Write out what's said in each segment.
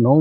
9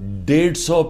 150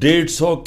150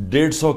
150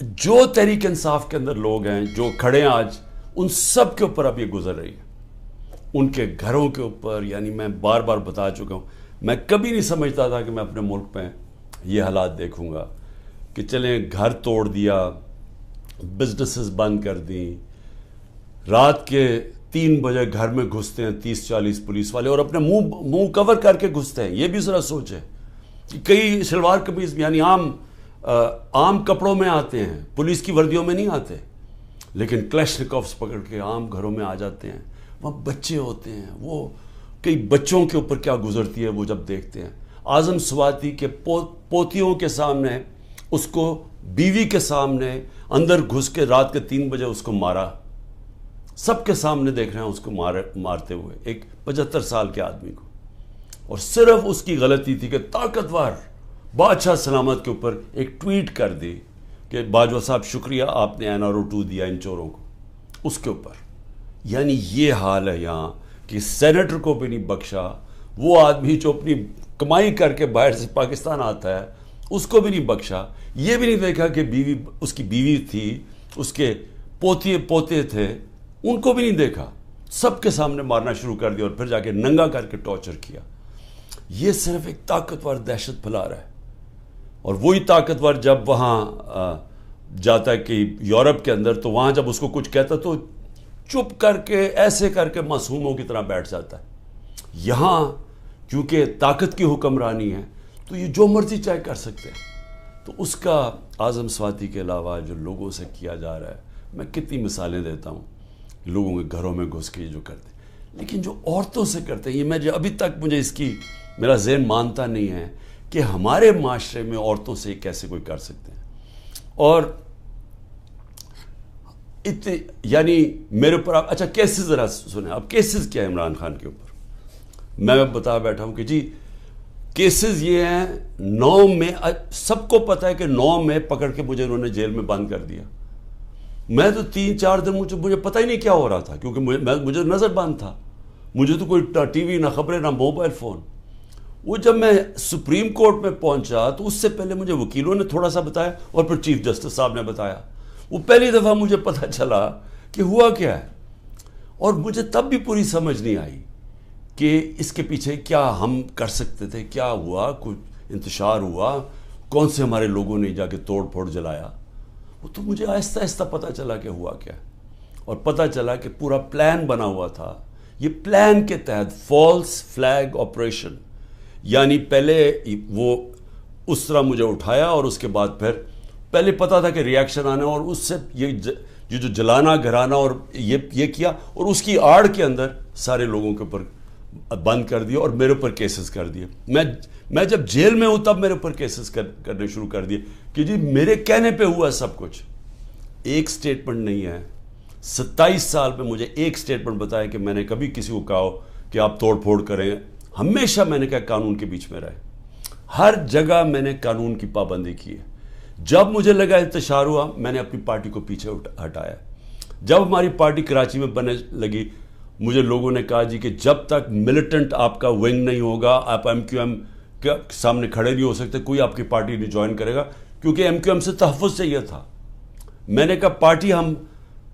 جو تحریک انصاف کے اندر لوگ ہیں جو کھڑے ہیں آج، ان سب کے اوپر اب یہ گزر رہی ہے، ان کے گھروں کے اوپر. یعنی میں بار بار بتا چکا ہوں، میں کبھی نہیں سمجھتا تھا کہ میں اپنے ملک میں یہ حالات دیکھوں گا کہ چلیں گھر توڑ دیا، بزنسز بند کر دیں، رات کے 3 بجے گھر میں گھستے ہیں 30-40 پولیس والے اور اپنے منہ کور کر کے گھستے ہیں. یہ بھی ذرا سوچیں کہ کئی شلوار قمیض یعنی عام کپڑوں میں آتے ہیں، پولیس کی وردیوں میں نہیں آتے، لیکن کلیشنکوفز پکڑ کے عام گھروں میں آ جاتے ہیں. وہاں بچے ہوتے ہیں، وہ کئی بچوں کے اوپر کیا گزرتی ہے وہ جب دیکھتے ہیں. اعظم سواتی کے پوتیوں کے سامنے، اس کو بیوی کے سامنے اندر گھس کے رات کے 3 بجے اس کو مارا. سب کے سامنے دیکھ رہے ہیں اس کو مارتے ہوئے، ایک 75 سال کے آدمی کو. اور صرف اس کی غلطی تھی کہ طاقتور بادشاہ سلامت کے اوپر ایک ٹویٹ کر دی کہ باجوہ صاحب شکریہ آپ نے NRO 2 دیا ان چوروں کو، اس کے اوپر. یعنی یہ حال ہے یہاں کہ سینیٹر کو بھی نہیں بخشا، وہ آدمی جو اپنی کمائی کر کے باہر سے پاکستان آتا ہے اس کو بھی نہیں بخشا. یہ بھی نہیں دیکھا کہ اس کی بیوی تھی، اس کے پوتے تھے، ان کو بھی نہیں دیکھا. سب کے سامنے مارنا شروع کر دیا اور پھر جا کے ننگا کر کے ٹارچر کیا. یہ صرف ایک طاقتور دہشت پھیلا رہا ہے. اور وہی طاقتور جب وہاں جاتا ہے کہ یورپ کے اندر، تو وہاں جب اس کو کچھ کہتا تو چپ کر کے ایسے کر کے معصوموں کی طرح بیٹھ جاتا ہے. یہاں کیونکہ طاقت کی حکمرانی ہے تو یہ جو مرضی چاہے کر سکتے ہیں. تو اس کا اعظم سواتی کے علاوہ جو لوگوں سے کیا جا رہا ہے، میں کتنی مثالیں دیتا ہوں لوگوں کے گھروں میں گھس کے جو کرتے ہیں. لیکن جو عورتوں سے کرتے ہیں، یہ ابھی تک مجھے اس کی میرا ذہن مانتا نہیں ہے کہ ہمارے معاشرے میں عورتوں سے کیسے کوئی کر سکتے ہیں. اور یعنی میرے اوپر آپ اچھا کیسز ذرا سنیں. اب کیسز کیا ہے عمران خان کے اوپر؟ میں بتا بیٹھا ہوں کہ جی کیسز یہ ہیں. 9 میں سب کو پتہ ہے کہ 9 میں پکڑ کے مجھے انہوں نے جیل میں بند کر دیا. میں تو 3-4 دن مجھے پتہ ہی نہیں کیا ہو رہا تھا، کیونکہ مجھے نظر بند تھا. مجھے تو کوئی ٹی وی، نہ خبریں، نہ موبائل فون. وہ جب میں سپریم کورٹ میں پہنچا تو اس سے پہلے مجھے وکیلوں نے تھوڑا سا بتایا اور پھر چیف جسٹس صاحب نے بتایا. وہ پہلی دفعہ مجھے پتہ چلا کہ ہوا کیا ہے. اور مجھے تب بھی پوری سمجھ نہیں آئی کہ اس کے پیچھے کیا ہم کر سکتے تھے، کیا ہوا، کچھ انتشار ہوا، کون سے ہمارے لوگوں نے جا کے توڑ پھوڑ جلایا. وہ تو مجھے آہستہ آہستہ پتہ چلا کہ ہوا کیا. اور پتہ چلا کہ پورا پلان بنا ہوا تھا. یہ پلان کے تحت فالس فلیگ آپریشن، یعنی پہلے وہ اس طرح مجھے اٹھایا اور اس کے بعد پھر پہلے پتا تھا کہ ریاکشن آنا، اور اس سے یہ جو جلانا گھرانا اور یہ کیا، اور اس کی آڑ کے اندر سارے لوگوں کے اوپر بند کر دیا اور میرے اوپر کیسز کر دیے. میں جب جیل میں ہوں تب میرے اوپر کیسز کرنے شروع کر دیے کہ جی میرے کہنے پہ ہوا سب کچھ. ایک سٹیٹمنٹ نہیں ہے. 27 سال میں مجھے ایک سٹیٹمنٹ بتایا کہ میں نے کبھی کسی کو کہا ہو کہ آپ توڑ پھوڑ کریں. ہمیشہ میں نے کہا قانون کے بیچ میں رہے. ہر جگہ میں نے قانون کی پابندی کی ہے. جب مجھے لگا انتشار ہوا، میں نے اپنی پارٹی کو پیچھے ہٹایا. جب ہماری پارٹی کراچی میں بننے لگی، مجھے لوگوں نے کہا جی کہ جب تک ملیٹنٹ آپ کا ونگ نہیں ہوگا، آپ MQM کے سامنے کھڑے نہیں ہو سکتے، کوئی آپ کی پارٹی نہیں جوائن کرے گا، کیونکہ MQM سے تحفظ چاہیے تھا. میں نے کہا ہم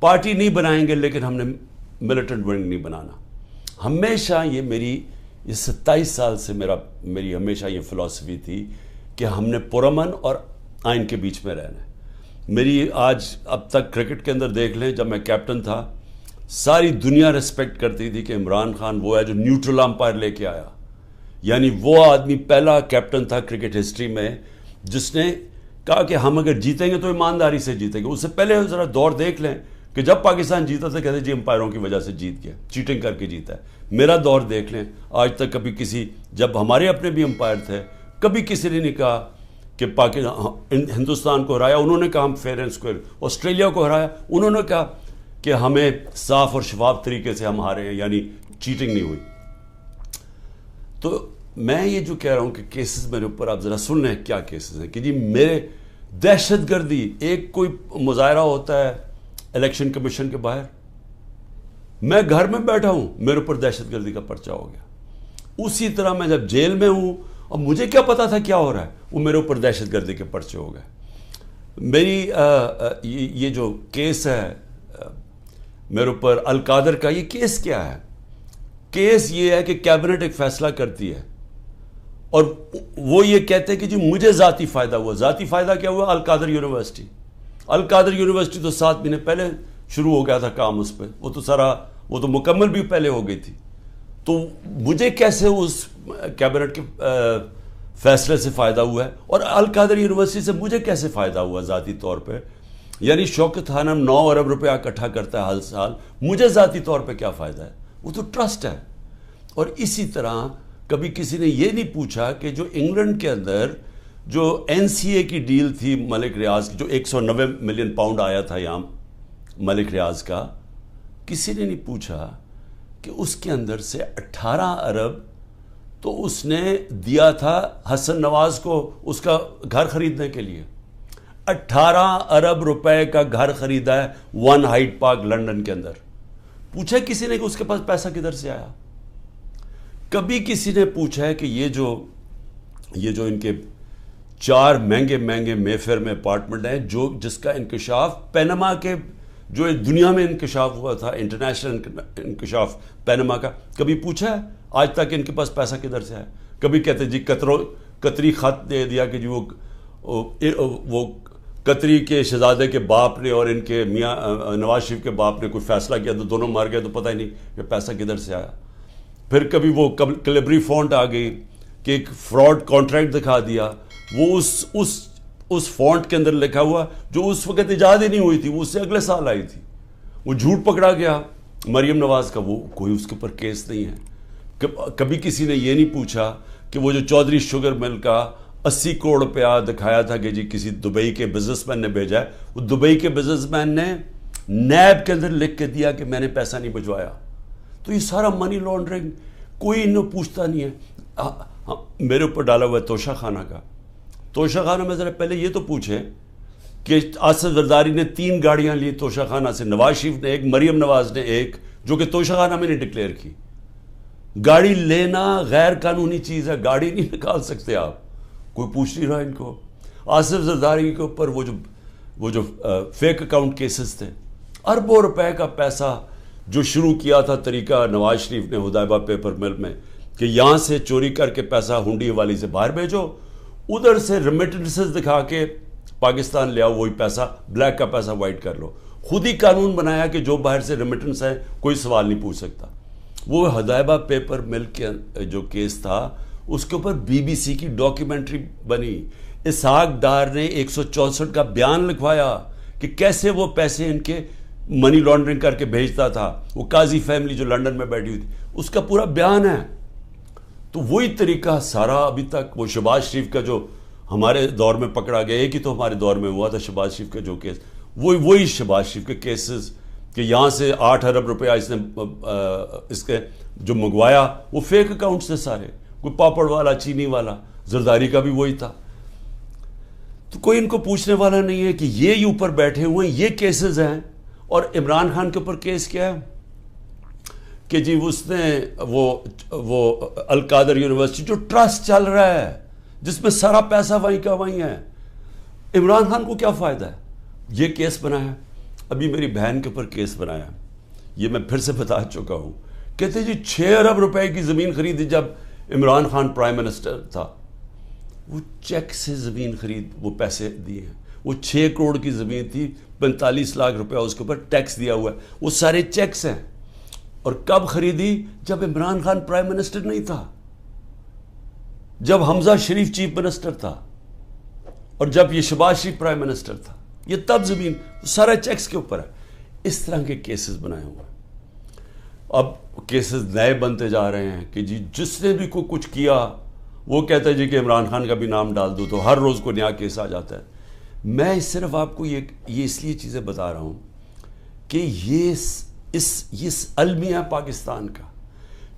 پارٹی نہیں بنائیں گے، لیکن ہم نے ملیٹنٹ ونگ نہیں بنانا. ہمیشہ یہ 27 سال سے میری ہمیشہ یہ فلسفی تھی کہ ہم نے پرامن اور آئین کے بیچ میں رہنا ہے. میری آج اب تک کرکٹ کے اندر دیکھ لیں، جب میں کیپٹن تھا ساری دنیا ریسپیکٹ کرتی تھی کہ عمران خان وہ ہے جو نیوٹرل امپائر لے کے آیا. یعنی وہ آدمی پہلا کیپٹن تھا کرکٹ ہسٹری میں جس نے کہا کہ ہم اگر جیتیں گے تو ایمانداری سے جیتیں گے. اس سے پہلے ذرا دور دیکھ لیں کہ جب پاکستان جیتا تھا کہتے جی امپائروں کی وجہ سے جیت گیا، چیٹنگ کر کے جیتا ہے. میرا دور دیکھ لیں، آج تک کبھی جب ہمارے اپنے بھی امپائر تھے، کبھی کسی نے نہیں کہا کہ ہندوستان کو ہرایا انہوں نے کہا ہم فیئر اینڈ اسکوئر. آسٹریلیا کو ہرایا انہوں نے کہا کہ ہمیں صاف اور شفاف طریقے سے ہم ہارے ہیں، یعنی چیٹنگ نہیں ہوئی. تو میں یہ جو کہہ رہا ہوں کہ کیسز میرے اوپر آپ ذرا سن لیں کیا کیسز ہیں کہ جی میرے دہشت گردی، ایک کوئی مظاہرہ ہوتا ہے الیکشن کمیشن کے باہر، میں گھر میں بیٹھا ہوں میرے اوپر دہشت گردی کا پرچہ ہو گیا. اسی طرح میں جب جیل میں ہوں اور مجھے کیا پتا تھا کیا ہو رہا ہے، وہ میرے اوپر دہشت گردی کے پرچے ہو گئے. میری یہ جو کیس ہے میرے اوپر القادر کا، یہ کیس کیا ہے؟ کیس یہ ہے کہ کیبنٹ ایک فیصلہ کرتی ہے اور وہ یہ کہتے ہیں کہ جی مجھے ذاتی فائدہ ہوا. ذاتی فائدہ کیا ہوا؟ القادر یونیورسٹی. القادر یونیورسٹی تو 7 مہینے پہلے شروع ہو گیا تھا کام اس پہ، وہ تو مکمل بھی پہلے ہو گئی تھی. تو مجھے کیسے اس کیبنٹ کے فیصلے سے فائدہ ہوا ہے، اور القادر یونیورسٹی سے مجھے کیسے فائدہ ہوا ذاتی طور پہ؟ یعنی شوکت خانم 9 ارب روپیہ اکٹھا کرتا ہے ہر سال، مجھے ذاتی طور پہ کیا فائدہ ہے؟ وہ تو ٹرسٹ ہے. اور اسی طرح کبھی کسی نے یہ نہیں پوچھا کہ جو انگلینڈ کے اندر جو NCA کی ڈیل تھی ملک ریاض کی، جو 190 ملین پاؤنڈ آیا تھا یہاں ملک ریاض کا، کسی نے نہیں پوچھا کہ اس کے اندر سے 18 ارب تو اس نے دیا تھا حسن نواز کو اس کا گھر خریدنے کے لیے. 18 ارب روپے کا گھر خریدا ہے 1 ہائیڈ پارک لنڈن کے اندر. پوچھا کسی نے کہ اس کے پاس پیسہ کدھر سے آیا؟ کبھی کسی نے پوچھا ہے کہ یہ جو ان کے 4 مہنگے مے فیئر میں اپارٹمنٹ ہیں جس کا انکشاف پینما کے جو دنیا میں انکشاف ہوا تھا، انٹرنیشنل انکشاف پینما کا، کبھی پوچھا ہے آج تک ان کے پاس پیسہ کدھر سے آیا؟ کبھی کہتے جی قطری خط دے دیا کہ جی وہ قطری کے شہزادے کے باپ نے اور ان کے میاں نواز شریف کے باپ نے کوئی فیصلہ کیا تو دونوں مار گئے، تو پتہ ہی نہیں کہ پیسہ کدھر سے آیا. پھر کبھی وہ کلیبری فونٹ آ گئی کہ ایک فراڈ کانٹریکٹ دکھا دیا، وہ اس فونٹ کے اندر لکھا ہوا جو اس وقت ایجاد ہی نہیں ہوئی تھی، وہ اس سے اگلے سال آئی تھی. وہ جھوٹ پکڑا گیا مریم نواز کا، وہ کوئی اس کے اوپر کیس نہیں ہے. کبھی کسی نے یہ نہیں پوچھا کہ وہ جو چودھری شوگر مل کا 80 کروڑ روپیہ دکھایا تھا کہ جی کسی دبئی کے بزنس مین نے بھیجا ہے، وہ دبئی کے بزنس مین نے نیب کے اندر لکھ کے دیا کہ میں نے پیسہ نہیں بھجوایا. تو یہ سارا منی لانڈرنگ کوئی انہوں پوچھتا نہیں ہے. میرے اوپر ڈالا ہوا ہے توشہ خانہ کا. توشہ خانہ میں ذرا پہلے یہ تو پوچھیں کہ آصف زرداری نے 3 گاڑیاں لی توشہ خانہ سے، نواز شریف نے 1، مریم نواز نے 1، جو کہ توشہ خانہ میں نے ڈکلیئر کی. گاڑی لینا غیر قانونی چیز ہے، گاڑی نہیں نکال سکتے آپ، کوئی پوچھ نہیں رہا ان کو. آصف زرداری کے اوپر وہ جو فیک اکاؤنٹ کیسز تھے، اربوں روپے کا پیسہ جو شروع کیا تھا طریقہ نواز شریف نے حدیبہ پیپر مل میں کہ یہاں سے چوری کر کے پیسہ ہنڈی والی سے باہر بھیجو، ادھر سے ریمیٹنسز دکھا کے پاکستان لے آؤ، وہی پیسہ بلیک کا پیسہ وائٹ کر لو. خود ہی قانون بنایا کہ جو باہر سے ریمیٹنس ہے کوئی سوال نہیں پوچھ سکتا. وہ حدیبہ پیپر مل کے جو کیس تھا اس کے اوپر BBC کی ڈاکیومنٹری بنی. اسحاق ڈار نے 164 کا بیان لکھوایا کہ کیسے وہ پیسے ان کے منی لانڈرنگ کر کے بھیجتا تھا. وہ قاضی فیملی جو لنڈن میں بیٹھی ہوئی تھی اس کا پورا بیان ہے. تو وہی طریقہ سارا ابھی تک وہ شہباز شریف کا جو ہمارے دور میں پکڑا گیا، ایک ہی تو ہمارے دور میں ہوا تھا شہباز شریف کا جو کیس، وہی شہباز شریف کے کیسز کہ یہاں سے 8 ارب روپیہ اس نے اس کے جو منگوایا وہ فیک اکاؤنٹ سے سارے، کوئی پاپڑ والا چینی والا. زرداری کا بھی وہی تھا. تو کوئی ان کو پوچھنے والا نہیں ہے کہ یہ اوپر بیٹھے ہوئے ہیں، یہ کیسز ہیں. اور عمران خان کے اوپر کیس کیا ہے کہ جی اس نے وہ القادر یونیورسٹی جو ٹرسٹ چل رہا ہے جس میں سارا پیسہ وہیں کا وہیں ہے، عمران خان کو کیا فائدہ ہے؟ یہ کیس بنایا. ابھی میری بہن کے اوپر کیس بنایا، یہ میں پھر سے بتا چکا ہوں. کہتے جی 6 ارب روپے کی زمین خریدی جب عمران خان پرائم منسٹر تھا. وہ چیک سے زمین خرید وہ پیسے دیے ہیں. وہ 6 کروڑ کی زمین تھی، 45 لاکھ روپیہ اس کے اوپر ٹیکس دیا ہوا ہے. وہ سارے چیکس ہیں. اور کب خریدی؟ جب عمران خان پرائم منسٹر نہیں تھا، جب حمزہ شریف چیف منسٹر تھا، اور جب یہ شہباز شریف پرائم منسٹر تھا. یہ تب زمین سارا چیکس کے اوپر ہے. اس طرح کے کیسز بنائے ہوئے ہیں. اب کیسز نئے بنتے جا رہے ہیں کہ جی جس نے بھی کوئی کچھ کیا وہ کہتا ہے جی کہ عمران خان کا بھی نام ڈال دو، تو ہر روز کو نیا کیس آ جاتا ہے. میں صرف آپ کو یہ اس لیے چیزیں بتا رہا ہوں کہ یہ المیہ پاکستان کا.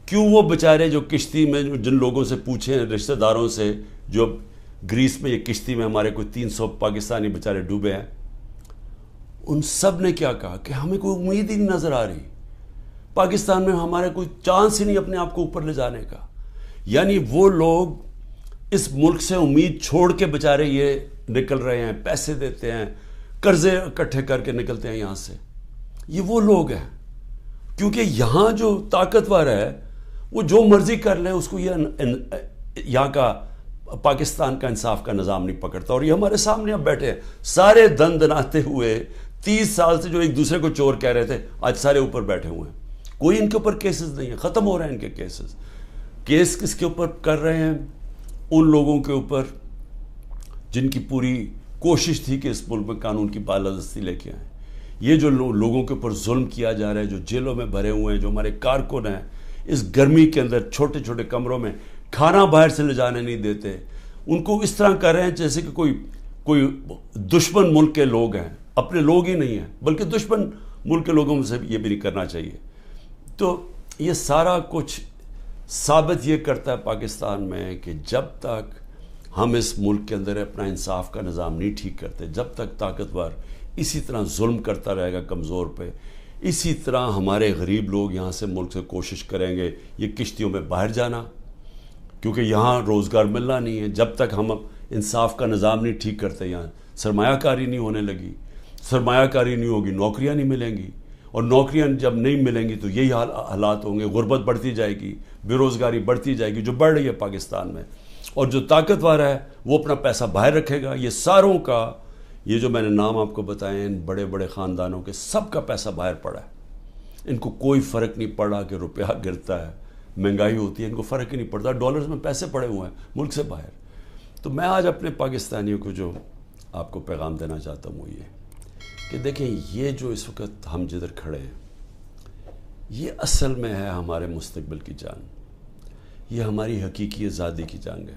کیوں وہ بیچارے جو کشتی میں جن لوگوں سے پوچھیں رشتہ داروں سے جو گریس میں یہ کشتی میں ہمارے کوئی 300 پاکستانی بیچارے ڈوبے ہیں، ان سب نے کیا کہا کہ ہمیں کوئی امید ہی نہیں نظر آ رہی. پاکستان میں ہمارے کوئی چانس ہی نہیں اپنے آپ کو اوپر لے جانے کا. یعنی وہ لوگ اس ملک سے امید چھوڑ کے بیچارے یہ نکل رہے ہیں، پیسے دیتے ہیں، قرضے اکٹھے کر کے نکلتے ہیں یہاں سے. یہ وہ لوگ ہیں. کیونکہ یہاں جو طاقتور ہے وہ جو مرضی کر لے، اس کو یہاں کا پاکستان کا انصاف کا نظام نہیں پکڑتا. اور یہ ہمارے سامنے اب بیٹھے ہیں سارے دن دناتے ہوئے، 30 سال سے جو ایک دوسرے کو چور کہہ رہے تھے، آج سارے اوپر بیٹھے ہوئے ہیں. کوئی ان کے اوپر کیسز نہیں ہے، ختم ہو رہے ہیں ان کے کیسز. کیس کس کے اوپر کر رہے ہیں؟ ان لوگوں کے اوپر جن کی پوری کوشش تھی کہ اس ملک میں قانون کی بالادستی لے کے آئیں. یہ جو لوگوں کے اوپر ظلم کیا جا رہا ہے، جو جیلوں میں بھرے ہوئے ہیں، جو ہمارے کارکن ہیں، اس گرمی کے اندر چھوٹے چھوٹے کمروں میں کھانا باہر سے لے جانے نہیں دیتے، ان کو اس طرح کر رہے ہیں جیسے کہ کوئی دشمن ملک کے لوگ ہیں. اپنے لوگ ہی نہیں ہیں، بلکہ دشمن ملک کے لوگوں سے یہ بھی نہیں کرنا چاہیے. تو یہ سارا کچھ ثابت یہ کرتا ہے پاکستان میں کہ جب تک ہم اس ملک کے اندر اپنا انصاف کا نظام نہیں ٹھیک کرتے، جب تک طاقتور اسی طرح ظلم کرتا رہے گا کمزور پہ، اسی طرح ہمارے غریب لوگ یہاں سے ملک سے کوشش کریں گے یہ کشتیوں میں باہر جانا، کیونکہ یہاں روزگار ملنا نہیں ہے. جب تک ہم انصاف کا نظام نہیں ٹھیک کرتے، یہاں سرمایہ کاری نہیں ہونے لگی، سرمایہ کاری نہیں ہوگی، نوکریاں نہیں ملیں گی، اور نوکریاں جب نہیں ملیں گی تو یہی حالات ہوں گے. غربت بڑھتی جائے گی، بے روزگاری بڑھتی جائے گی، جو بڑھ رہی ہے پاکستان میں. اور جو طاقتور ہے وہ اپنا پیسہ باہر رکھے گا. یہ ساروں کا، یہ جو میں نے نام آپ کو بتائے ان بڑے بڑے خاندانوں کے، سب کا پیسہ باہر پڑا ہے. ان کو کوئی فرق نہیں پڑا کہ روپیہ گرتا ہے، مہنگائی ہوتی ہے، ان کو فرق ہی نہیں پڑتا. ڈالرز میں پیسے پڑے ہوئے ہیں ملک سے باہر. تو میں آج اپنے پاکستانیوں کو جو آپ کو پیغام دینا چاہتا ہوں وہ یہ کہ دیکھیں، یہ جو اس وقت ہم جدھر کھڑے ہیں، یہ اصل میں ہے ہمارے مستقبل کی جنگ. یہ ہماری حقیقی آزادی کی جنگ ہے.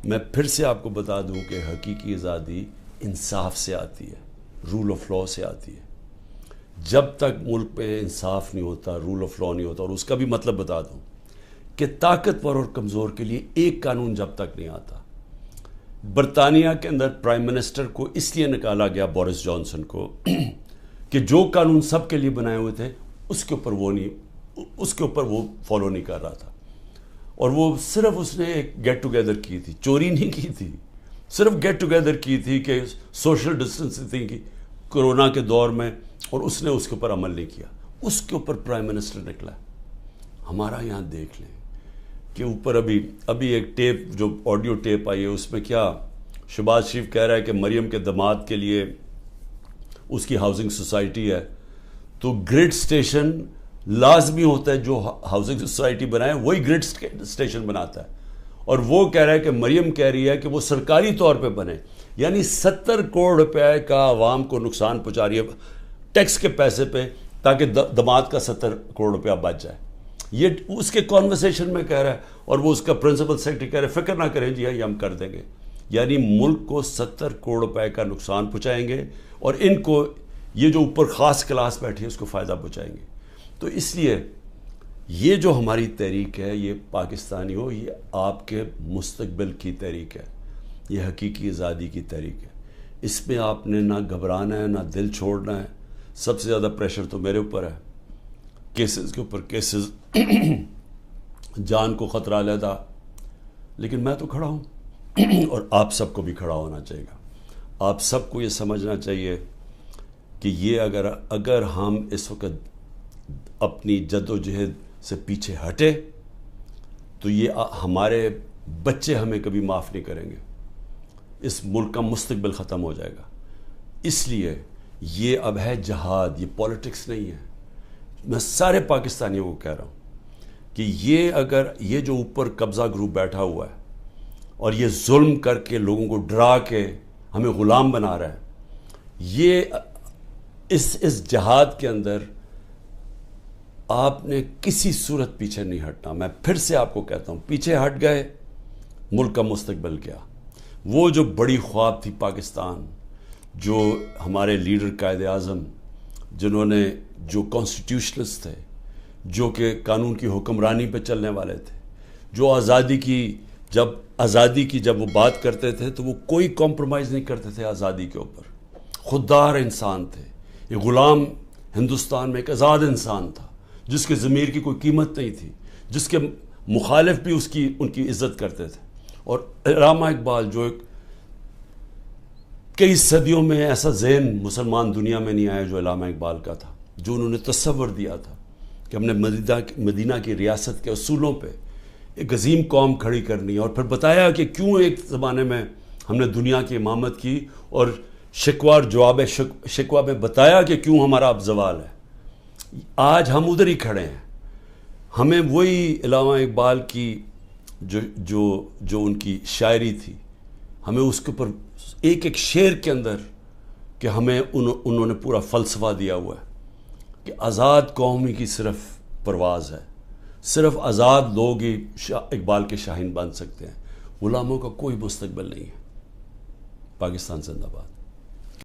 میں پھر سے آپ کو بتا دوں کہ حقیقی آزادی انصاف سے آتی ہے، رول آف لا سے آتی ہے. جب تک ملک پہ انصاف نہیں ہوتا، رول آف لا نہیں ہوتا. اور اس کا بھی مطلب بتا دوں کہ طاقتور اور کمزور کے لیے ایک قانون جب تک نہیں آتا. برطانیہ کے اندر پرائم منسٹر کو اس لیے نکالا گیا، بورس جانسن کو، کہ جو قانون سب کے لیے بنائے ہوئے تھے اس کے اوپر وہ فالو نہیں کر رہا تھا. اور وہ صرف اس نے ایک گیٹ ٹوگیدر کی تھی، چوری نہیں کی تھی، صرف گیٹ ٹوگیدر کی تھی کہ سوشل ڈسٹنسنگ کی کرونا کے دور میں، اور اس نے اس کے اوپر عمل نہیں کیا. اس کے اوپر پرائم منسٹر نکلا. ہمارا یہاں دیکھ لیں کہ اوپر ابھی ایک ٹیپ، جو آڈیو ٹیپ آئی ہے، اس میں کیا شہباز شریف کہہ رہا ہے کہ مریم کے داماد کے لیے اس کی ہاؤسنگ سوسائٹی ہے، تو گریڈ سٹیشن لازمی ہوتا ہے. جو ہاؤسنگ سوسائٹی بنائے وہی گریڈ سٹیشن بناتا ہے. اور وہ کہہ رہا ہے کہ مریم کہہ رہی ہے کہ وہ سرکاری طور پہ بنے. یعنی 70 کروڑ روپے کا عوام کو نقصان پہنچا رہی ہے ٹیکس کے پیسے پہ، تاکہ داماد کا 70 کروڑ روپیہ بچ جائے. یہ اس کے کانورسیشن میں کہہ رہا ہے. اور وہ اس کا پرنسپل سیکرٹری کہہ رہے ہیں فکر نہ کریں جی، یہ ہم کر دیں گے. یعنی ملک کو 70 کروڑ روپے کا نقصان پہنچائیں گے، اور ان کو یہ جو اوپر خاص کلاس بیٹھی ہے اس کو فائدہ پہنچائیں گے. تو اس لیے یہ جو ہماری تحریک ہے، یہ پاکستانی ہو، یہ آپ کے مستقبل کی تحریک ہے، یہ حقیقی آزادی کی تحریک ہے. اس میں آپ نے نہ گھبرانا ہے، نہ دل چھوڑنا ہے. سب سے زیادہ پریشر تو میرے اوپر ہے، کیسز کے اوپر کیسز، جان کو خطرہ علیحدہ. لیکن میں تو کھڑا ہوں، اور آپ سب کو بھی کھڑا ہونا چاہیے گا. آپ سب کو یہ سمجھنا چاہیے کہ یہ اگر ہم اس وقت اپنی جد و جہد سے پیچھے ہٹے تو یہ ہمارے بچے ہمیں کبھی معاف نہیں کریں گے. اس ملک کا مستقبل ختم ہو جائے گا. اس لیے یہ اب ہے جہاد، یہ پولیٹکس نہیں ہے. میں سارے پاکستانیوں کو کہہ رہا ہوں کہ یہ جو اوپر قبضہ گروپ بیٹھا ہوا ہے اور یہ ظلم کر کے لوگوں کو ڈرا کے ہمیں غلام بنا رہا ہے، یہ اس جہاد کے اندر آپ نے کسی صورت پیچھے نہیں ہٹنا. میں پھر سے آپ کو کہتا ہوں، پیچھے ہٹ گئے ملک کا مستقبل کیا. وہ جو بڑی خواب تھی پاکستان، جو ہمارے لیڈر قائد اعظم، جنہوں نے جو کانسٹیٹیوشنلسٹ تھے، جو کہ قانون کی حکمرانی پہ چلنے والے تھے، جو آزادی کی جب وہ بات کرتے تھے تو وہ کوئی کمپرومائز نہیں کرتے تھے آزادی کے اوپر. خوددار انسان تھے. یہ غلام ہندوستان میں ایک آزاد انسان تھا جس کے ضمیر کی کوئی قیمت نہیں تھی، جس کے مخالف بھی ان کی عزت کرتے تھے. اور علامہ اقبال جو ایک کئی صدیوں میں ایسا ذہن مسلمان دنیا میں نہیں آیا جو علامہ اقبال کا تھا، جو انہوں نے تصور دیا تھا کہ ہم نے مدینہ کی ریاست کے اصولوں پہ ایک عظیم قوم کھڑی کرنی ہے، اور پھر بتایا کہ کیوں ایک زمانے میں ہم نے دنیا کی امامت کی، اور شکوہ اور جواب شکوہ میں بتایا کہ کیوں ہمارا اب زوال ہے۔ آج ہم ادھر ہی کھڑے ہیں، ہمیں وہی علامہ اقبال کی جو ان کی شاعری تھی، ہمیں اس کے اوپر ایک ایک شعر کے اندر کہ ہمیں انہوں نے پورا فلسفہ دیا ہوا ہے کہ آزاد قوم کی صرف پرواز ہے، صرف آزاد لوگ ہی اقبال کے شاہین بن سکتے ہیں، غلاموں کا کوئی مستقبل نہیں ہے۔ پاکستان زندہ باد۔